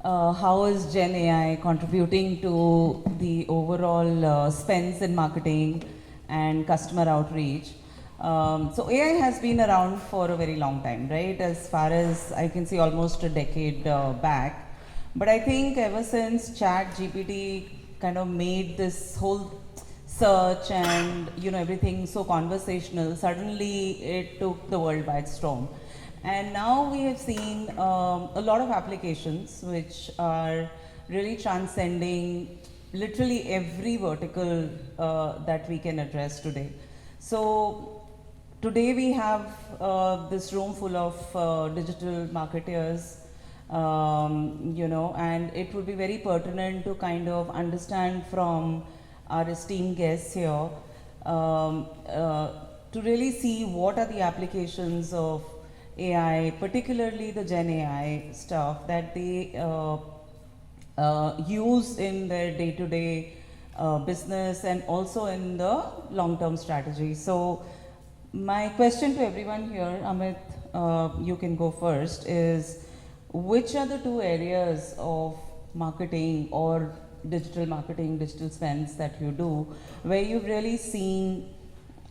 how is Gen AI contributing to the overall spends in marketing and customer outreach? So AI has been around for a very long time, right? As far as I can see, almost a decade back. But I think ever since Chat GPT kind of made this whole search and everything so conversational, suddenly it took the world by storm. And now we have seen a lot of applications which are really transcending literally every vertical that we can address today. So today we have this room full of digital marketers, and it would be very pertinent to kind of understand from our esteemed guests here to really see what are the applications of AI, particularly the Gen AI stuff that they use in their day-to-day business and also in the long-term strategy. So my question to everyone here, Amit, you can go first, is which are the two areas of marketing or digital marketing, digital spends that you do, where you've really seen,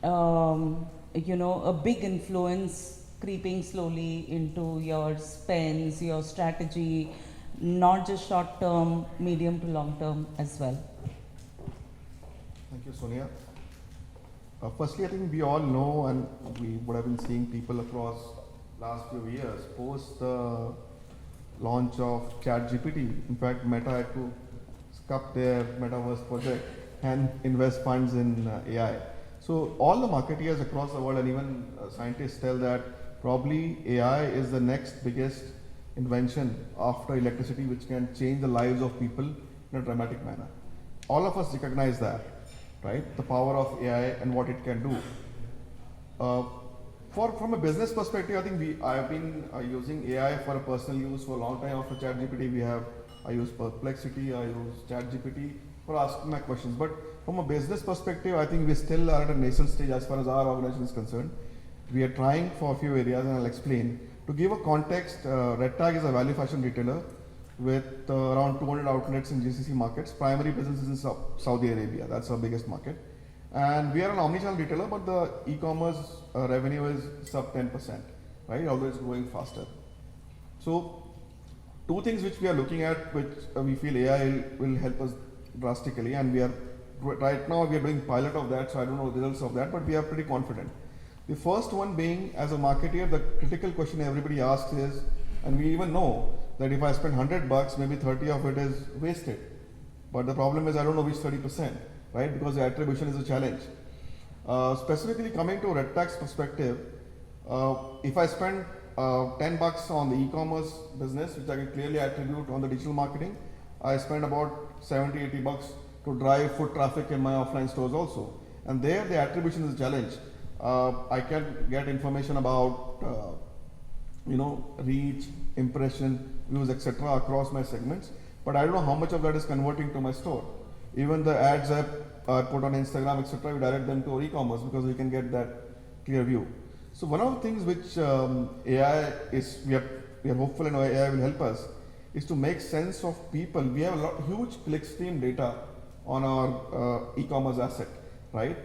a big influence creeping slowly into your spends, your strategy, not just short term, medium to long term as well? Thank you, Sonia. Firstly, I think we all know, and we would have been seeing people across last few years post the launch of ChatGPT. In fact, Meta had to scrap their metaverse project and invest funds in AI. So all the marketeers across the world and even scientists tell that probably AI is the next biggest invention after electricity, which can change the lives of people in a dramatic manner. All of us recognize that, right? The power of AI and what it can do. From a business perspective, I think I have been using AI for a personal use for a long time. After ChatGPT, I use Perplexity, I use ChatGPT for asking my questions. But from a business perspective, I think we still are at a nascent stage as far as our organization is concerned. We are trying for a few areas, and I'll explain. To give a context, Red Tag is a value fashion retailer with around 200 outlets in GCC markets. Primary business is in Saudi Arabia. That's our biggest market. And we are an omnichannel retailer, but the e-commerce revenue is sub 10%, right? Although it's growing faster. So, two things which we are looking at, which we feel AI will help us drastically, and right now we are doing pilot of that, so I don't know the results of that, but we are pretty confident. The first one being, as a marketer, the critical question everybody asks is, and we even know that if I spend $100, maybe 30 of it is wasted. But the problem is I don't know which 30%, right? Because the attribution is a challenge. Specifically coming to Red Tag's perspective, if I spend $10 on the e-commerce business, which I can clearly attribute on the digital marketing, I spend about $70-80 to drive foot traffic in my offline stores also. And there the attribution is a challenge. I can get information about reach, impression, views, etc. across my segments, but I don't know how much of that is converting to my store. Even the ads I put on Instagram, etc., we direct them to e-commerce because we can get that clear view. So one of the things which AI is, we are hopeful and AI will help us, is to make sense of people. We have a huge click stream data on our e-commerce asset, right?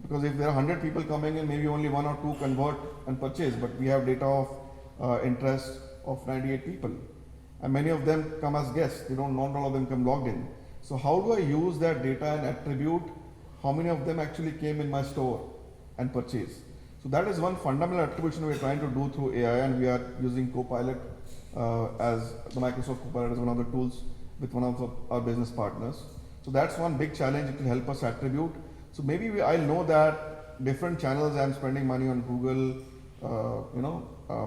Because if there are 100 people coming in, maybe only 1 or 2 convert and purchase, but we have data of interest of 98 people. And many of them come as guests, not all of them come logged in. So how do I use that data and attribute how many of them actually came in my store and purchased? So that is one fundamental attribution we are trying to do through AI, and we are using Copilot as the Microsoft Copilot as one of the tools with one of our business partners. So that's one big challenge. It will help us attribute. So maybe I'll know that different channels I'm spending money on Google,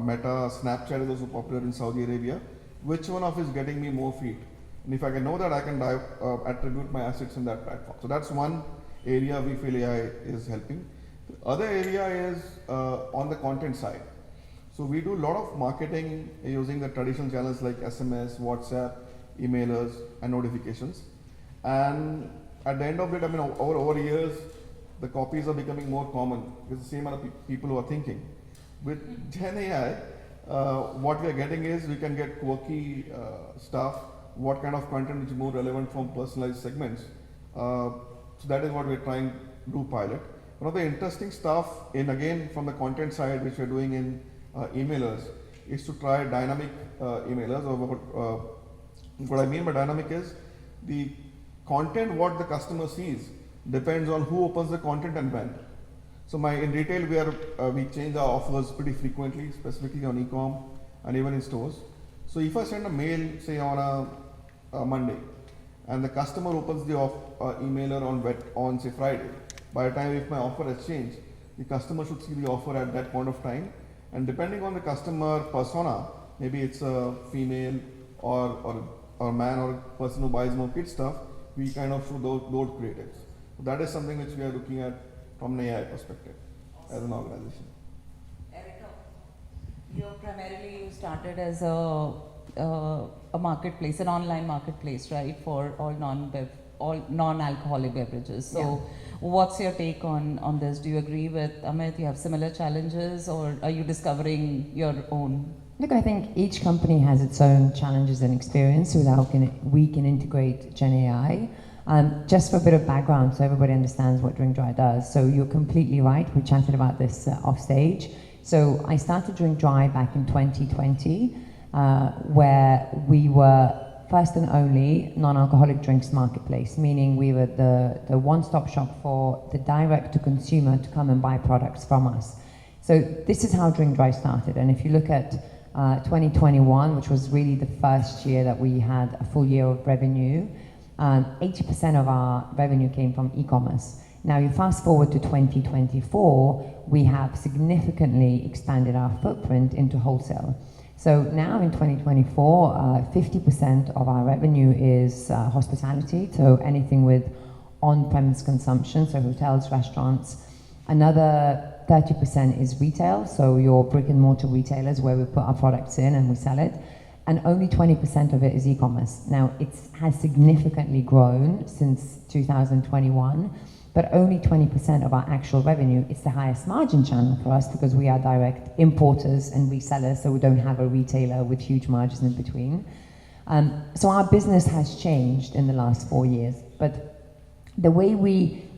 Meta, Snapchat is also popular in Saudi Arabia. Which one of is getting me more feet? And if I can know that, I can attribute my assets in that platform. So that's one area we feel AI is helping. The other area is on the content side. So we do a lot of marketing using the traditional channels like SMS, WhatsApp, emailers, and notifications. And at the end of it, over years, the copies are becoming more common. It's the same amount of people who are thinking. With Gen AI, what we are getting is we can get quirky stuff what kind of content is more relevant from personalized segments. So that is what we're trying to do pilot. One of the interesting stuff, in again from the content side, which we're doing in emailers, is to try dynamic emailers. Or what I mean by dynamic is the content what the customer sees depends on who opens the content and when. So in retail we change our offers pretty frequently, specifically on e-com and even in stores. So if I send a mail, say on a Monday, and the customer opens the emailer on say Friday, by the time if my offer has changed, the customer should see the offer at that point of time. And depending on the customer persona, maybe it's a female or man or person who buys more kid stuff, we kind of show those creatives. So that is something which we are looking at from an AI perspective as an organization. Erika, you started as a marketplace, an online marketplace, right, for all non-alcoholic beverages. So what's your take on this? Do you agree with Amit? You have similar challenges, or are you discovering your own? Look, I think each company has its own challenges and experience with how we can integrate Gen AI. Just for a bit of background so everybody understands what Drink Dry does. So you're completely right, we chatted about this off stage. So I started Drink Dry back in 2020, where we were first and only non-alcoholic drinks marketplace, meaning we were the one-stop shop for the direct-to-consumer to come and buy products from us. So this is how Drink Dry started. And if you look at 2021, which was really the first year that we had a full year of revenue, 80% of our revenue came from e-commerce. Now you fast forward to 2024, we have significantly expanded our footprint into wholesale. So now in 2024, 50% of our revenue is hospitality, so anything with on-premise consumption, so hotels, restaurants. Another 30% is retail, so your brick and mortar retailers where we put our products in and we sell it. And only 20% of it is e-commerce. Now it has significantly grown since 2021, but only 20% of our actual revenue. It's the highest margin channel for us because we are direct importers and resellers, so we don't have a retailer with huge margins in between. So our business has changed in the last 4 years, but the way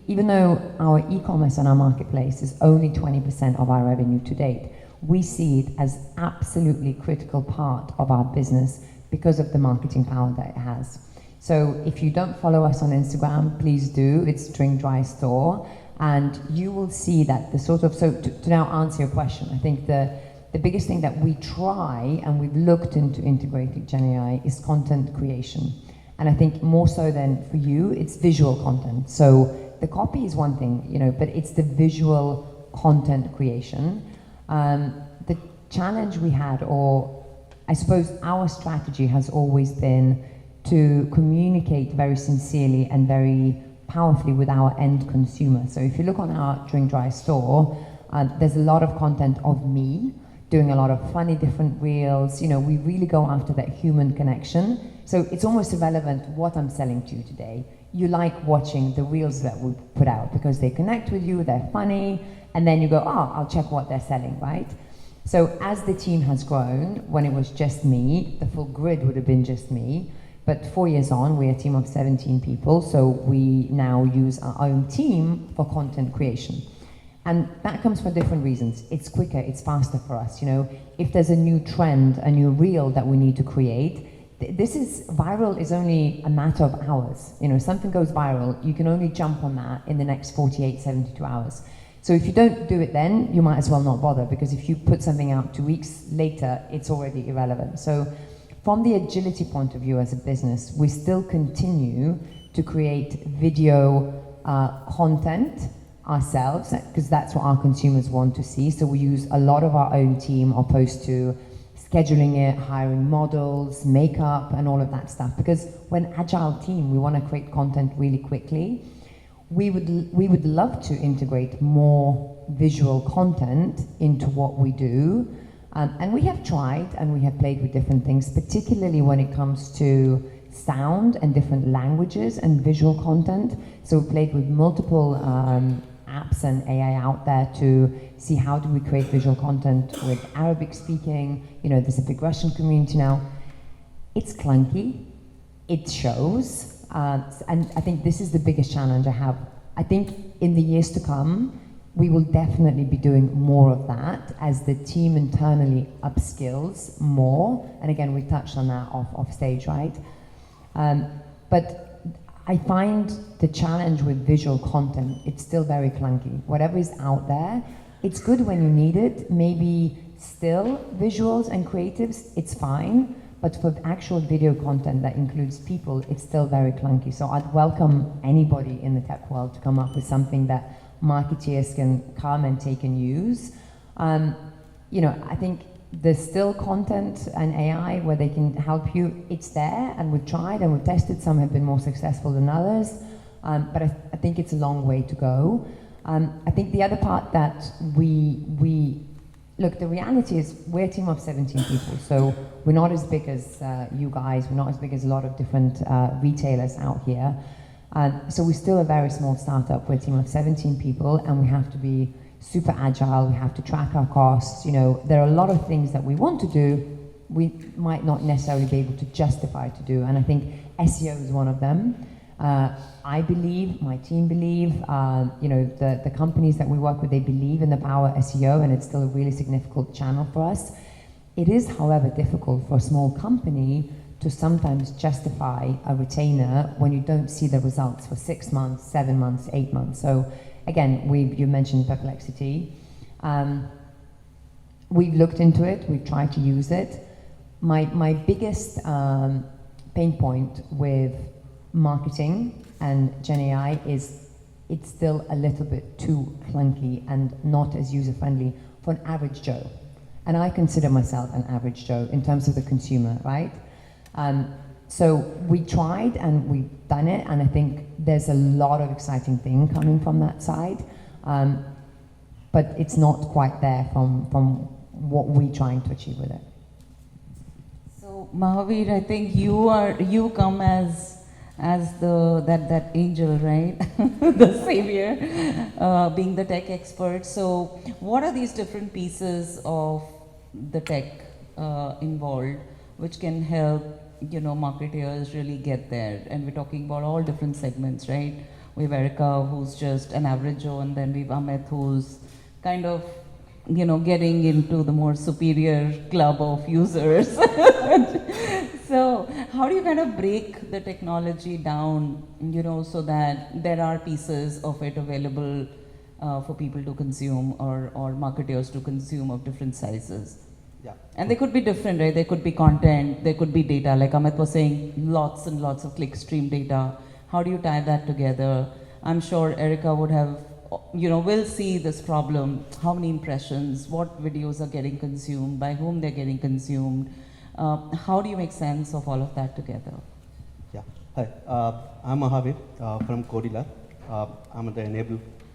even though our e-commerce and our marketplace is only 20% of our revenue to date, we see it as absolutely critical part of our business because of the marketing power that it has. So if you don't follow us on Instagram, please do. It's Drink Dry Store, and you will see that so to now answer your question, I think the biggest thing that we try and we've looked into integrating Gen AI is content creation. And I think more so than for you, it's visual content. So the copy is one thing, but it's the visual content creation. The challenge we had, or I suppose our strategy has always been to communicate very sincerely and very powerfully with our end consumer. So if you look on our Drink Dry store, there's a lot of content of me doing a lot of funny different reels. We really go after that human connection. So it's almost irrelevant what I'm selling to you today. You like watching the reels that we put out because they connect with you, they're funny, and then you go, I'll check what they're selling, right? So as the team has grown, when it was just me, the full grid would have been just me. But 4 years on, we're a team of 17 people, so we now use our own team for content creation. And that comes for different reasons. It's quicker, it's faster for us. If there's a new trend, a new reel that we need to create, viral is only a matter of hours. Something goes viral, you can only jump on that in the next 48, 72 hours. So if you don't do it then, you might as well not bother, because if you put something out 2 weeks later, it's already irrelevant. So from the agility point of view as a business, we still continue to create video content ourselves, because that's what our consumers want to see. So we use a lot of our own team opposed to scheduling it, hiring models, makeup, and all of that stuff. Because we're an agile team, we want to create content really quickly. We would love to integrate more visual content into what we do. And we have tried and we have played with different things, particularly when it comes to sound and different languages and visual content. So we played with multiple apps and AI out there to see how do we create visual content with Arabic speaking. There's a big Russian community now. It's clunky, it shows. And I think this is the biggest challenge I have. I think in the years to come, we will definitely be doing more of that as the team internally upskills more. And again, we touched on that off stage, right? But I find the challenge with visual content, it's still very clunky. Whatever is out there, it's good when you need it. Maybe still visuals and creatives, it's fine. But for actual video content that includes people, it's still very clunky. So I'd welcome anybody in the tech world to come up with something that marketeers can come and take and use. You know, I think there's still content and AI where they can help you. It's there, and we've tried and we've tested. Some have been more successful than others, but I think it's a long way to go. I think the other part that we look, the reality is we're a team of 17 people, so we're not as big as you guys, we're not as big as a lot of different retailers out here. So we're still a very small startup. We're a team of 17 people, and we have to be super agile, we have to track our costs. You know, there are a lot of things that we want to do, we might not necessarily be able to justify to do, and I think SEO is one of them. I believe, my team believe, you know, the companies that we work with, they believe in the power of SEO, and it's still a really significant channel for us. It is, however, difficult for a small company to sometimes justify a retainer when you don't see the results for 6 months, 7 months, 8 months. So again, you mentioned Perplexity. We've looked into it, we've tried to use it. My biggest pain point with marketing and Gen AI is it's still a little bit too clunky and not as user-friendly for an average Joe. And I consider myself an average Joe in terms of the consumer, right? So we tried and we've done it, and I think there's a lot of exciting things coming from that side, but it's not quite there from what we're trying to achieve with it. So Mahaveer, I think you come as that angel, right? The savior, being the tech expert. So what are these different pieces of the tech involved which can help, you know, marketeers really get there? And we're talking about all different segments, right? We have Erika, who's just an average Joe, and then we have Amit, who's kind of, you know, getting into the more superior club of users. So how do you kind of break the technology down, you know, so that there are pieces of it available for people to consume, or marketers to consume, of different sizes? Yeah. And they could be different, right? There could be content, there could be data, like Amit was saying, lots and lots of clickstream data. How do you tie that together? I'm sure Erika would have, you know, will see this problem. How many impressions, what videos are getting consumed, by whom they're getting consumed. How do you make sense of all of that together? Yeah. Hi, I'm Mahaveer from Codila. I'm the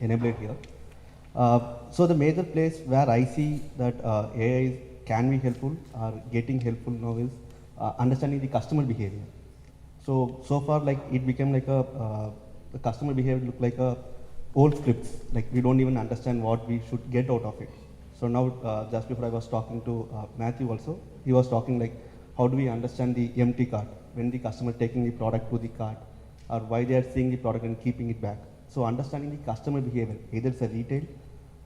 enabler here. So the major place where I see that AI can be helpful or getting helpful now is understanding the customer behavior. So far, like, it became like the customer behavior looked like old scripts. Like, we don't even understand what we should get out of it. So now, just before I was talking to Matthew also, he was talking like, how do we understand the empty cart when the customer taking the product to the cart, or why they are seeing the product and keeping it back. So understanding the customer behavior, either it's a retail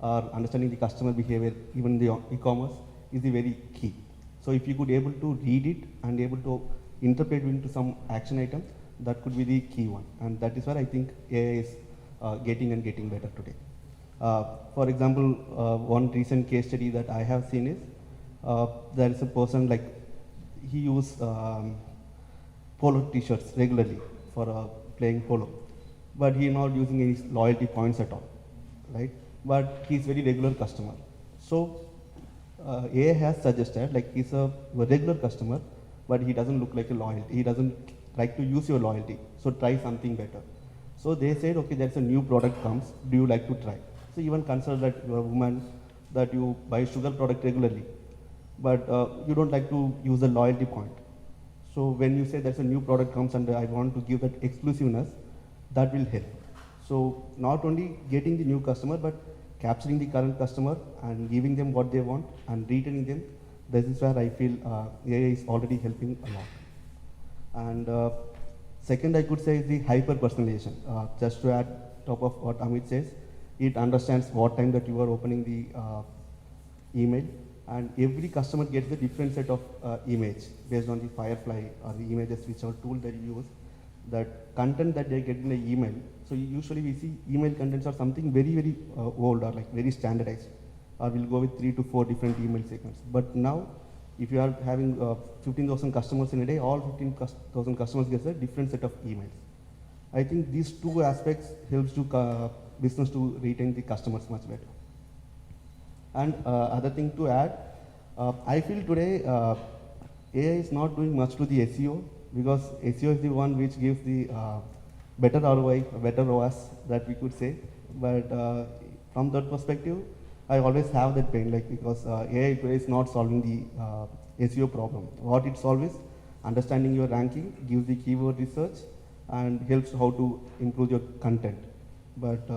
or understanding the customer behavior, even the e-commerce, is the very key. So if you could able to read it and able to interpret into some action items, that could be the key one. And that is where I think AI is getting better today. For example, one recent case study that I have seen is, there is a person, like, he uses polo t-shirts regularly for playing polo, but he is not using any loyalty points at all, right? But he is very regular customer. So AI has suggested, like, he's a regular customer, but he doesn't look like a loyalty. He doesn't like to use your loyalty. So try something better. So they said, okay, there's a new product comes. Do you like to try? So even consider that you're a woman, that you buy sugar product regularly, but you don't like to use the loyalty point. So when you say there's a new product comes and I want to give that exclusiveness, that will help. So not only getting the new customer, but capturing the current customer and giving them what they want and retaining them. This is where I feel AI is already helping a lot. And Second, I could say is the hyper personalization. Just to add top of what Amit says, it understands what time that you are opening the email, and every customer gets a different set of image based on the Firefly or the images which are tool that you use. That content that they get in the email. So usually we see email contents are something very old or like very standardized, or we'll go with 3 to 4 different email segments. But now, if you are having 15,000 customers in a day, all 15,000 customers get a different set of emails. I think these two aspects helps to business to retain the customers much better. And other thing to add, I feel today AI is not doing much to the SEO, because SEO is the one which gives the better ROI, better ROAS that we could say. But from that perspective, I always have that pain, like, because AI today is not solving the SEO problem. What it solves is understanding your ranking, gives the keyword research, and helps how to improve your content. But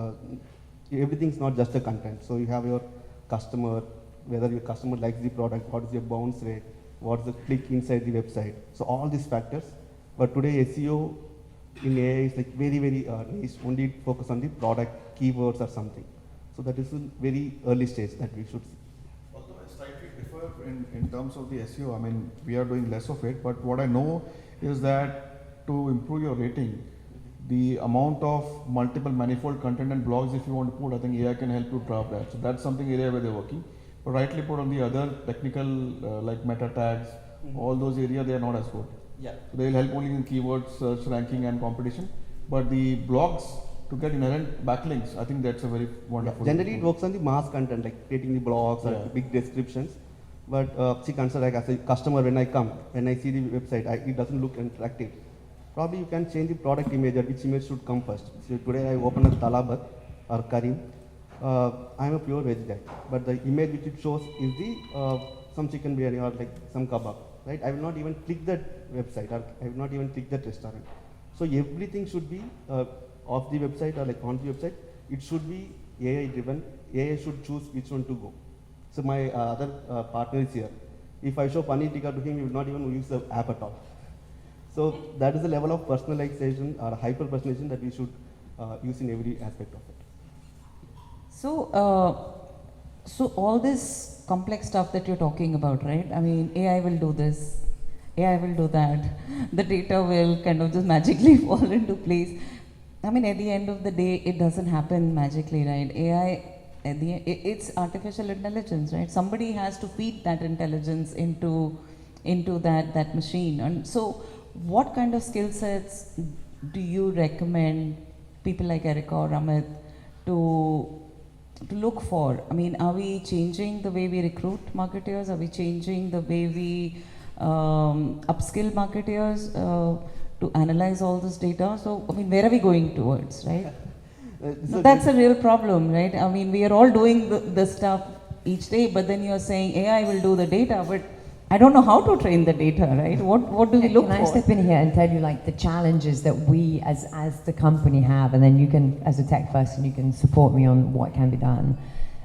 everything's not just the content. So you have your customer, whether your customer likes the product, what is your bounce rate, what's the click inside the website. So all these factors. But today SEO in AI is like very niche, only focus on the product, keywords or something. So that is a very early stage that we should see. Although I slightly differ in terms of the SEO, I mean, we are doing less of it, but what I know is that to improve your rating, the amount of multiple manifold content and blogs if you want to put, I think AI can help you draft that. So that's something area where they're working. But rightly put on the other technical like meta tags, all those areas they are not as good. Yeah. So they will help only in keyword search, ranking and competition. But the blogs to get inherent backlinks, I think that's a very wonderful. Generally, it works on the mass content, like creating the blogs or big descriptions. But see, consider like as a customer, when I see the website, it doesn't look interactive. Probably you can change the product image, or which image should come first. So today I open a Talabat or Karim. I'm a pure veg guy, but the image which it shows is the some chicken biryani or like some kebab, right? I will not even click that website, or I will not even click that restaurant. So everything should be off the website or like on the website. It should be AI driven. AI should choose which one to go. So my other partner is here. If I show paneer tikka to him, he will not even use the app at all. So that is the level of personalization or hyper personalization that we should use in every aspect of it. So all this complex stuff that you're talking about, right? I mean, AI will do this, AI will do that. The data will kind of just magically fall into place. I mean, at the end of the day, it doesn't happen magically, right? AI, it's artificial intelligence, right? Somebody has to feed that intelligence into that machine. And so, what kind of skill sets do you recommend people like Erika or Amit to look for? I mean, are we changing the way we recruit marketeers? Are we changing the way we upskill marketeers to analyze all this data? So, I mean, where are we going towards, right? So that's a real problem, right? I mean, we are all doing the stuff each day, but then you're saying AI will do the data, but I don't know how to train the data, right? What do we look for? Can I step in here and tell you like the challenges that we as the company have, and then you can, as a tech person, you can support me on what can be done.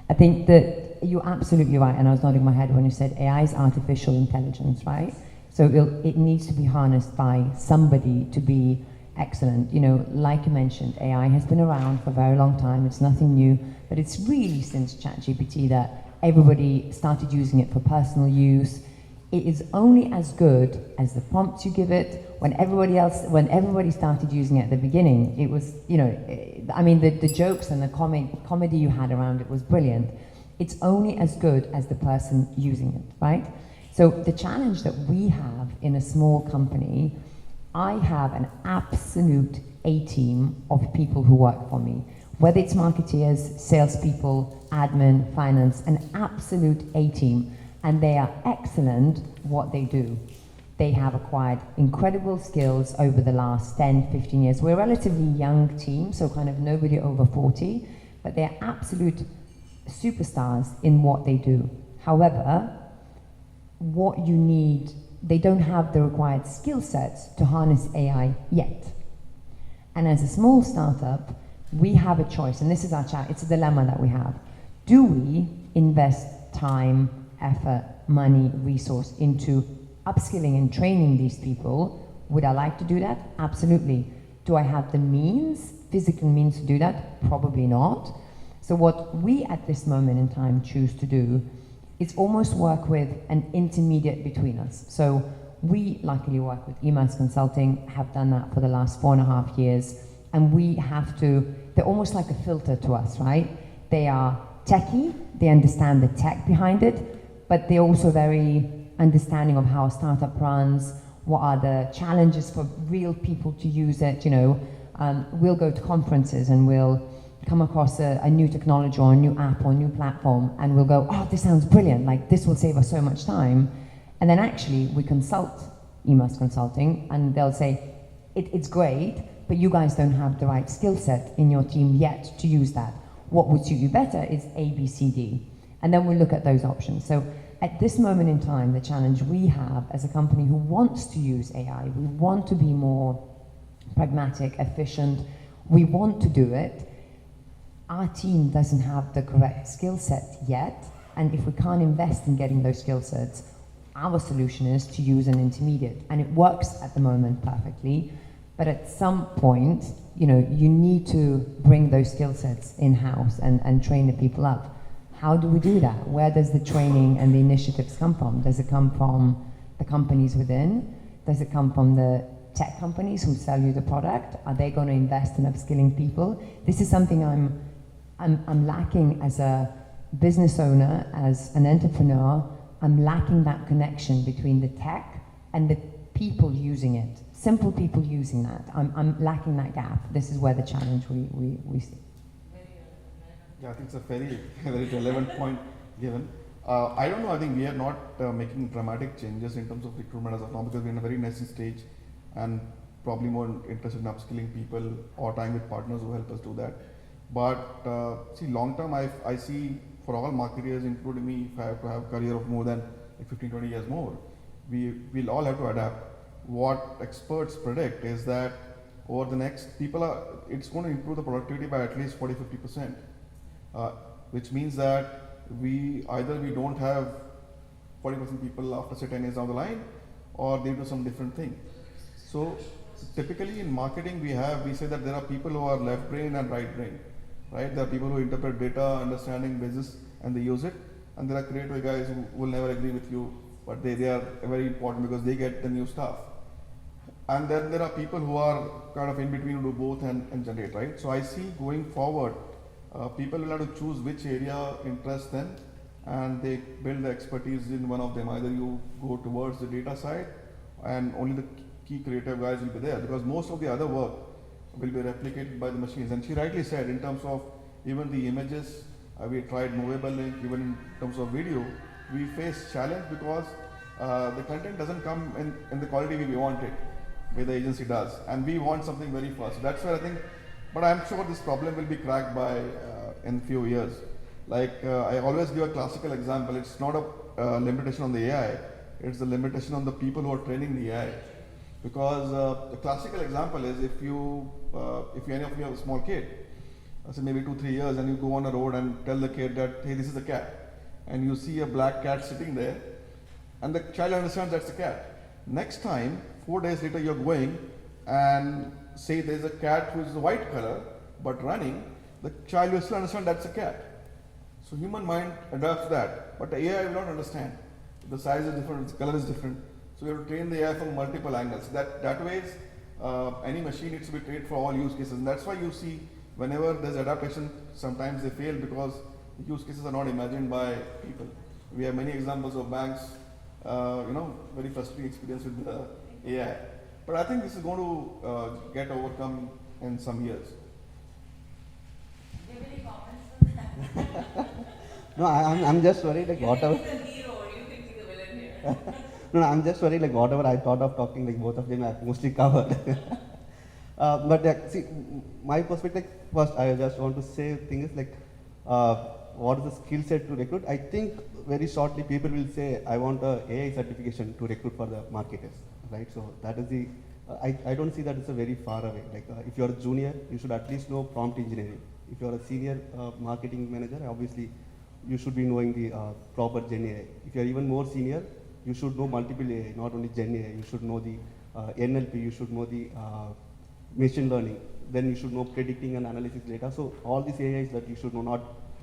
I think that you're absolutely right, and I was nodding my head when you said AI is artificial intelligence, right? So it needs to be harnessed by somebody to be excellent. You know, like you mentioned, AI has been around for a very long time. It's nothing new, but it's really since ChatGPT that everybody started using it for personal use. It is only as good as the prompts you give it. When everybody started using it at the beginning, it was, you know, I mean, the jokes and the comedy you had around it was brilliant. It's only as good as the person using it, right? So the challenge that we have in a small company, I have an absolute A-team of people who work for me. Whether it's marketeers, salespeople, admin, finance, an absolute A-team. And they are excellent what they do. They have acquired incredible skills over the last 10, 15 years. We're a relatively young team, so kind of nobody over 40, but they're absolute superstars in what they do. However, what you need, they don't have the required skill sets to harness AI yet. And as a small startup, we have a choice, and this is our chat, it's a dilemma that we have. Do we invest time, effort, money, resource into upskilling and training these people, Would I like to do that? Absolutely. Do I have the means, physical means to do that? Probably not. So what we at this moment in time choose to do is almost work with an intermediate between us. So we luckily work with EMAS Consulting, have done that for the last 4.5 years, and we have to, they're almost like a filter to us, right? They are techie, they understand the tech behind it, but they're also very understanding of how a startup runs, what are the challenges for real people to use it, you know. We'll go to conferences and we'll come across a new technology or a new app or a new platform, and we'll go, oh, this sounds brilliant, like this will save us so much time. And then actually we consult EMAS Consulting and they'll say, it's great, but you guys don't have the right skill set in your team yet to use that. What would suit you better is A, B, C, D. And then we look at those options. So at this moment in time, the challenge we have as a company who wants to use AI, we want to be more pragmatic, efficient, we want to do it. Our team doesn't have the correct skill set yet, and if we can't invest in getting those skill sets, our solution is to use an intermediate, and it works at the moment perfectly, but at some point, you know, you need to bring those skill sets in-house and train the people up. How do we do that? Where does the training and the initiatives come from? Does it come from the companies within? Does it come from the tech companies who sell you the product? Are they going to invest in upskilling people? This is something I'm lacking as a business owner, as an entrepreneur. I'm lacking that connection between the tech and the people using it. Simple people using that. I'm lacking that gap. This is where the challenge we see. Yeah, I think it's a very, very relevant point given. I don't know, I think we are not making dramatic changes in terms of recruitment as of now because we're in a very nascent stage and probably more interested in upskilling people or tying with partners who help us do that. But see, long term, I see for all marketers, including me, if I have to have a career of more than like 15, 20 years more, we'll all have to adapt. What experts predict is that over the next, it's going to improve the productivity by at least 40-50%, which means that we don't have 40% people after say 10 years down the line, or they do some different thing. So typically in marketing, we say that there are people who are left brain and right brain, right? There are people who interpret data, understanding business, and they use it, and there are creative guys who will never agree with you, but they are very important because they get the new stuff. And then there are people who are kind of in between who do both and generate, right? So I see going forward, people will have to choose which area interests them, and they build the expertise in one of them. Either you go towards the data side, and only the key creative guys will be there, because most of the other work will be replicated by the machines. And she rightly said, in terms of even the images, we tried movable link, even in terms of video, we face challenge because the content doesn't come in the quality we want it, where the agency does, and we want something very fast. That's where I think, but I'm sure this problem will be cracked by in few years. Like I always give a classical example. It's not a limitation on the AI, it's the limitation on the people who are training the AI. Because the classical example is if any of you have a small kid, say maybe 2-3 years, and you go on a road and tell the kid that, hey, this is a cat, and you see a black cat sitting there, and the child understands that's a cat. Next time, 4 days later, you're going and say there's a cat who is a white color but running, the child will still understand that's a cat. So human mind adapts that, but the AI will not understand. The size is different, the color is different. So we have to train the AI from multiple angles. That way, any machine needs to be trained for all use cases. And that's why you see whenever there's adaptation, sometimes they fail because the use cases are not imagined by people. We have many examples of banks, very frustrating experience with the AI. But I think this is going to get overcome in some years. Do you have any comments on that? No, I'm just worried like whatever. You think he's the hero, or you think he's the villain here? No, I'm just worried like whatever I thought of talking, like both of them are mostly covered. But see, my perspective, first I just want to say thing is like, what is the skill set to recruit? I think very shortly people will say, I want a AI certification to recruit for the marketers, right? So that is the, I don't see that it's a very far away. Like if you're a junior, you should at least know prompt engineering. If you're a senior marketing manager, obviously you should be knowing the proper Gen AI. If you're even more senior, you should know multiple AI, not only Gen AI. You should know the NLP, you should know the machine learning. Then you should know predicting and analysis data. So all these AIs that you should know, not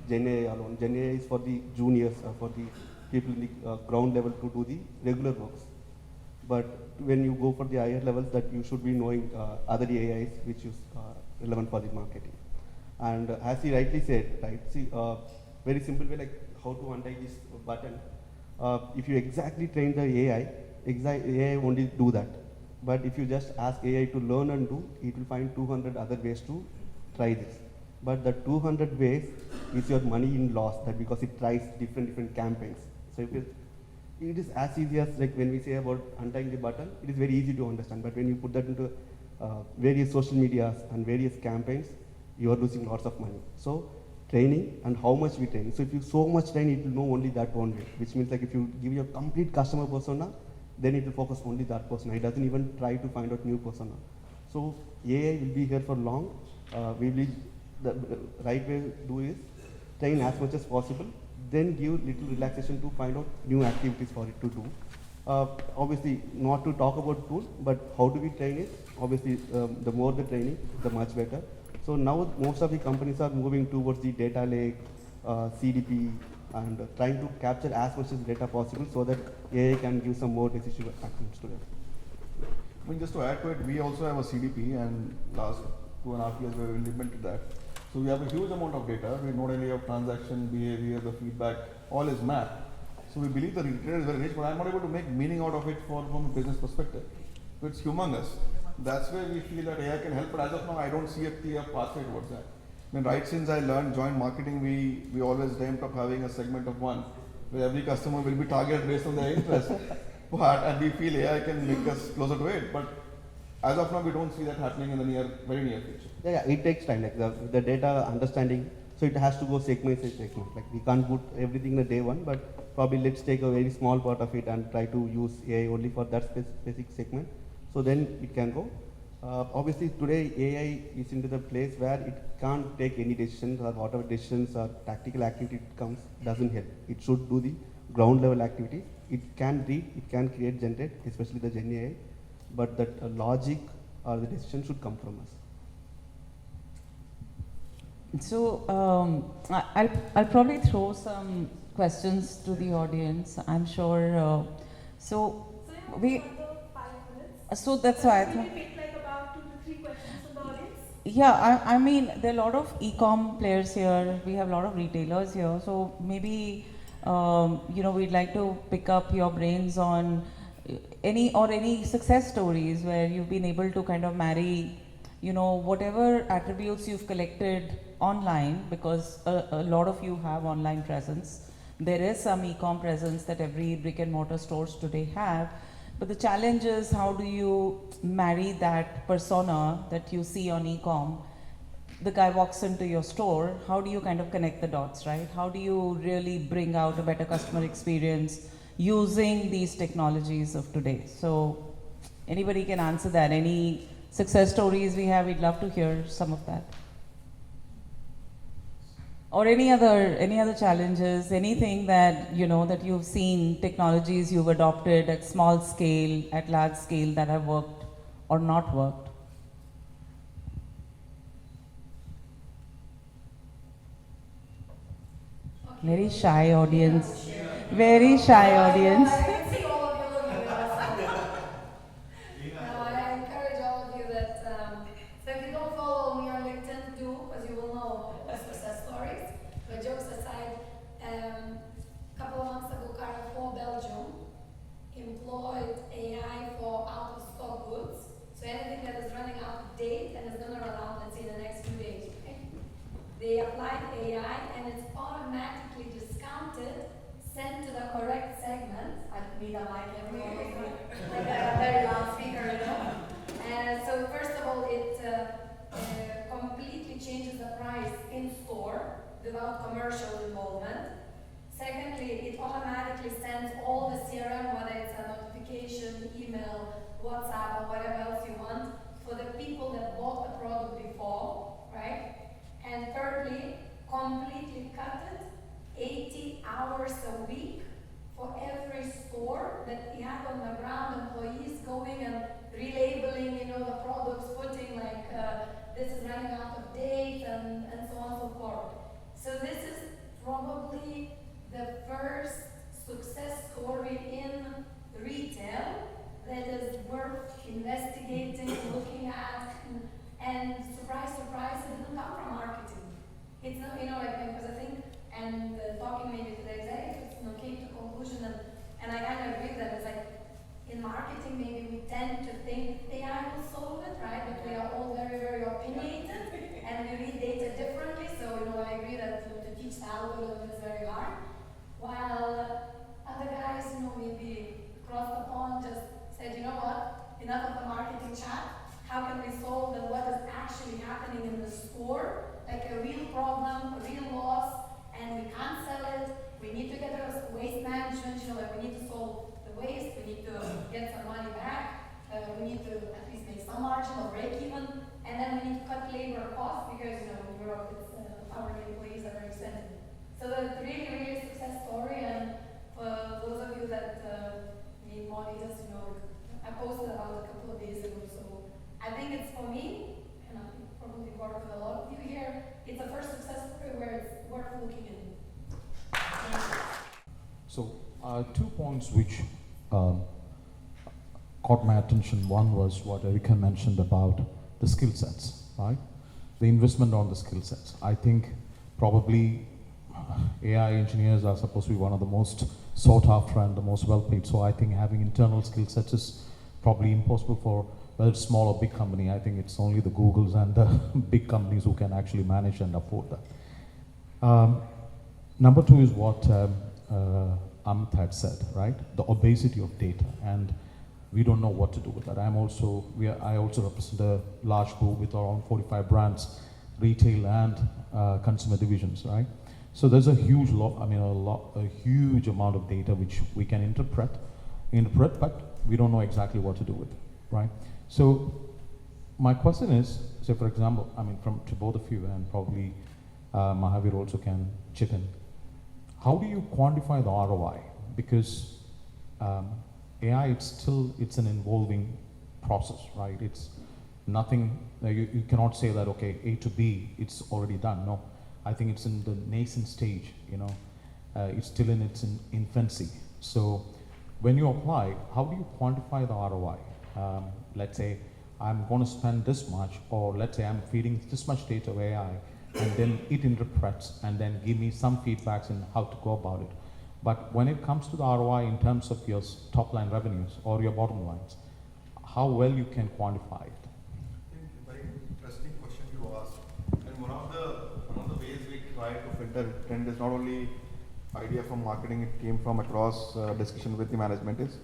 Gen AI alone. Gen AI is for the juniors, for the people in the ground level to do the regular works. But when you go for the higher levels, that you should be knowing other AIs which is relevant for the marketing. And as he rightly said, right? See, very simple way, like how to untie this button. If you exactly train the AI, AI only do that. But if you just ask AI to learn and do, it will find 200 other ways to try this. But the 200 ways is your money in loss, that because it tries different campaigns. So if it is as easy as like when we say about untying the button, it is very easy to understand. But when you put that into various social medias and various campaigns, you are losing lots of money. So training and how much we train. So if you so much train, it will know only that one way, which means like if you give your complete customer persona, then it will focus only that persona. It doesn't even try to find out new persona. So AI will be here for long. We will, the right way to do is train as much as possible, then give little relaxation to find out new activities for it to do. Obviously, not to talk about tool, but how do we train it? Obviously, the more the training, the much better. So now most of the companies are moving towards the data lake, CDP, and trying to capture as much as data possible so that AI can give some more decision actions to them. I mean, just to add to it, we also have a CDP, and last 2.5 years we have implemented that. So we have a huge amount of data. We not only have transaction behavior, the feedback, all is mapped. So we believe the retailer is very rich, but I'm not able to make meaning out of it from a business perspective. So it's humongous. That's where we feel that AI can help, but as of now, I don't see a clear pathway towards that. I mean, right since I joined marketing, we always dreamt of having a segment of one, where every customer will be targeted based on their interest. And we feel AI can make us closer to it. But as of now, we don't see that happening in the very near future. Yeah, it takes time, like the data understanding, so it has to go segment by segment. Like we can't put everything in the day one, but probably let's take a very small part of it and try to use AI only for that specific segment. So then it can go. Obviously today AI is into the place where it can't take any decisions, or whatever decisions or tactical activity it comes doesn't help. It should do the ground level activities. It can read, it can create, generate, especially the Gen AI, but that logic or the decision should come from us. So I'll probably throw some questions to the audience. I'm sure. So we. So that's why I thought. We pick like about 2 to 3 questions from the audience. Yeah, I mean, there are a lot of e-com players here. We have a lot of retailers here. So maybe, we'd like to pick up your brains on any success stories where you've been able to kind of marry, whatever attributes you've collected online, because a lot of you have online presence. There is some e-com presence that every brick and mortar stores today have. But the challenge is, how do you marry that persona that you see on e-com? The guy walks into your store, how do you kind of connect the dots, right? How do you really bring out a better customer experience using these technologies of today? So anybody can answer that. Any success stories we have, we'd love to hear some of that. Or any other challenges, anything that that you've seen, technologies you've adopted at small scale, at large scale, that have worked or not worked. Okay. Very shy audience. Very shy audience. I can see all of you looking at us. No, I encourage all of you that, so if you don't follow me on LinkedIn, do, because you will know success stories. But jokes aside, a couple of months ago, Carrefour Belgium employed AI for out-of-stock goods. So anything that is running out of date and is going to run out, let's say, in the next few days, right? They applied AI and it's automatically discounted, sent to the correct segment. I need a mic, everyone, like a very loud speaker, And so first of all, it completely changes the price in store without commercial involvement. Secondly, it automatically sends all the CRM, whether it's a notification, email, WhatsApp, or whatever else you want, for the people that bought the product before, right? And thirdly, completely cut it, 80 hours a week for every store that you have on the ground, employees going and investigating, looking at, and surprise, surprise, it didn't come from marketing. It's not, like, because I think, and talking maybe to the executives, came to conclusion, and I kind of agree with them. It's like, in marketing, maybe we tend to think AI will solve it, right? But we are all very, very opinionated, and we read data differently. So, I agree that to teach the algorithm is very hard. While other guys, maybe across the pond just said, what? Enough of the marketing chat. How can we solve and what is actually happening in the store? Like a real problem, a real loss, and we can't sell it. We need to get rid of waste management. We need to solve the waste. We need to get some money back. We need to at least make some margin or break even. And then we need to cut labor costs because, in Europe, it's, hourly employees are very expensive. So the really, really success story, and for those of you that need more details, I posted about it a couple of days ago. So I think it's, for me, and I think probably work with a lot of you here, it's the first success story where it's worth looking in. So 2 points which caught my attention. One was what Erika mentioned about the skill sets, right? The investment on the skill sets. I think probably AI engineers are supposed to be one of the most sought after and the most well paid. So I think having internal skill sets is probably impossible for whether it's small or big company. I think it's only the Googles and the big companies who can actually manage and afford that. Number 2 is what Amit had said, right? The obesity of data, and we don't know what to do with that. I also represent a large group with around 45 brands, retail and consumer divisions, right? So there's a huge a huge amount of data which we can interpret, but we don't know exactly what to do with it, right? So my question is, say for example, to both of you, and probably Mahaveer also can chip in. How do you quantify the ROI? Because AI, it's an evolving process, right? It's nothing, you cannot say that, okay, A to B, it's already done. No, I think it's in the nascent stage, it's still in its infancy. So when you apply, how do you quantify the ROI? Let's say I'm going to spend this much, or let's say I'm feeding this much data to AI, and then it interprets and then give me some feedbacks in how to go about it. But when it comes to the ROI in terms of your top line revenues or your bottom lines, how well you can quantify it? I think a very interesting question you asked. And one of the ways we try to filter trend is not only idea from marketing, it came from across discussion with the management, is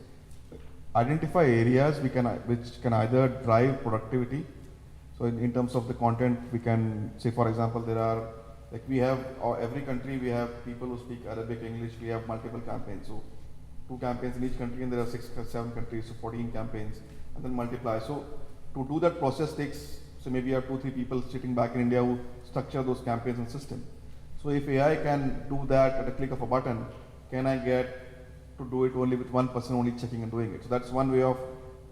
identify areas which can either drive productivity. So in terms of the content, we can say, for example, there are, like we have, every country we have people who speak Arabic, English, we have multiple campaigns. So 2 campaigns in each country, and there are 6 or 7 countries, so 14 campaigns, and then multiply. So to do that process takes, so maybe you have 2-3 people sitting back in India who structure those campaigns and system. So if AI can do that at a click of a button, can I get to do it only with one person only checking and doing it? So that's one way of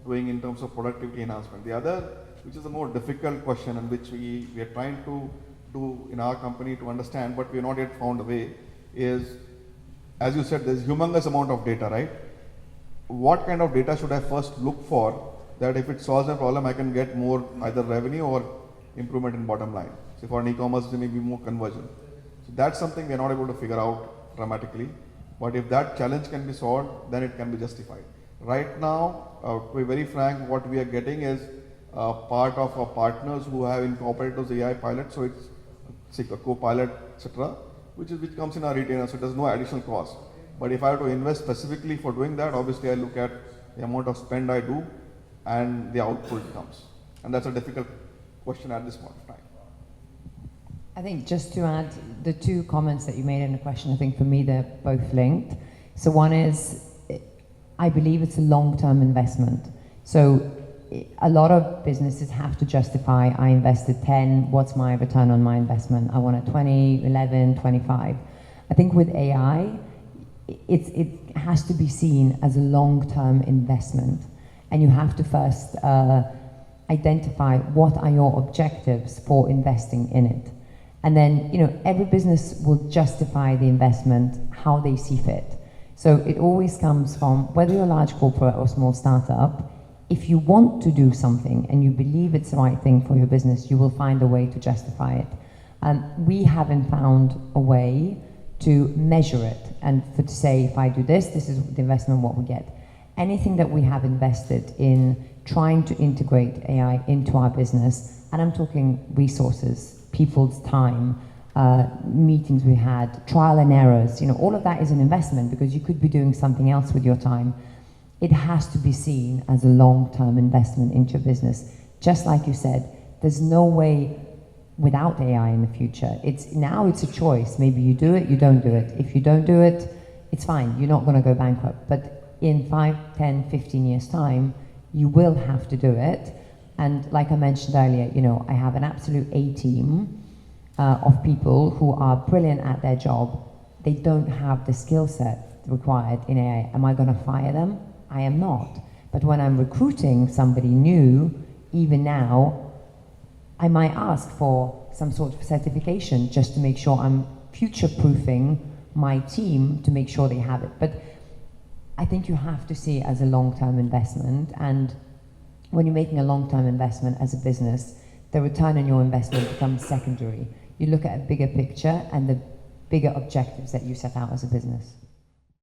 doing in terms of productivity enhancement. The other, which is a more difficult question, and which we are trying to do in our company to understand, but we have not yet found a way, is, as you said, there's humongous amount of data, right? What kind of data should I first look for, that if it solves a problem, I can get more either revenue or improvement in bottom line? So for an e-commerce, there may be more conversion. So that's something we are not able to figure out dramatically. But if that challenge can be solved, then it can be justified. Right now, to be very frank, what we are getting is part of our partners who have incorporated those AI pilots. So it's a co-pilot, etc., which comes in our retainer, so there's no additional cost. But if I have to invest specifically for doing that, obviously I look at the amount of spend I do and the output comes. And that's a difficult question at this point of time. I think just to add the 2 comments that you made in the question, I think for me they're both linked. So one is, I believe it's a long-term investment. So a lot of businesses have to justify, I invested 10, what's my return on my investment? I want a 20, 11, 25. I think with AI, it has to be seen as a long-term investment. And you have to first identify what are your objectives for investing in it. And then, every business will justify the investment how they see fit. So it always comes from, whether you're a large corporate or small startup, if you want to do something and you believe it's the right thing for your business, you will find a way to justify it. We haven't found a way to measure it and to say, if I do this, this is the investment, what we get. Anything that we have invested in trying to integrate AI into our business, and I'm talking resources, people's time, meetings we had, trial and errors, all of that is an investment because you could be doing something else with your time. It has to be seen as a long-term investment into your business. Just like you said, there's no way without AI in the future. Now it's a choice. Maybe you do it, you don't do it. If you don't do it, it's fine. You're not going to go bankrupt. But in 5, 10, 15 years' time, you will have to do it. And like I mentioned earlier, I have an absolute A-team of people who are brilliant at their job. They don't have the skill set required in AI. Am I going to fire them? I am not. But when I'm recruiting somebody new, even now, I might ask for some sort of certification just to make sure I'm future-proofing my team to make sure they have it. But I think you have to see it as a long-term investment. And when you're making a long-term investment as a business, the return on your investment becomes secondary. You look at a bigger picture and the bigger objectives that you set out as a business.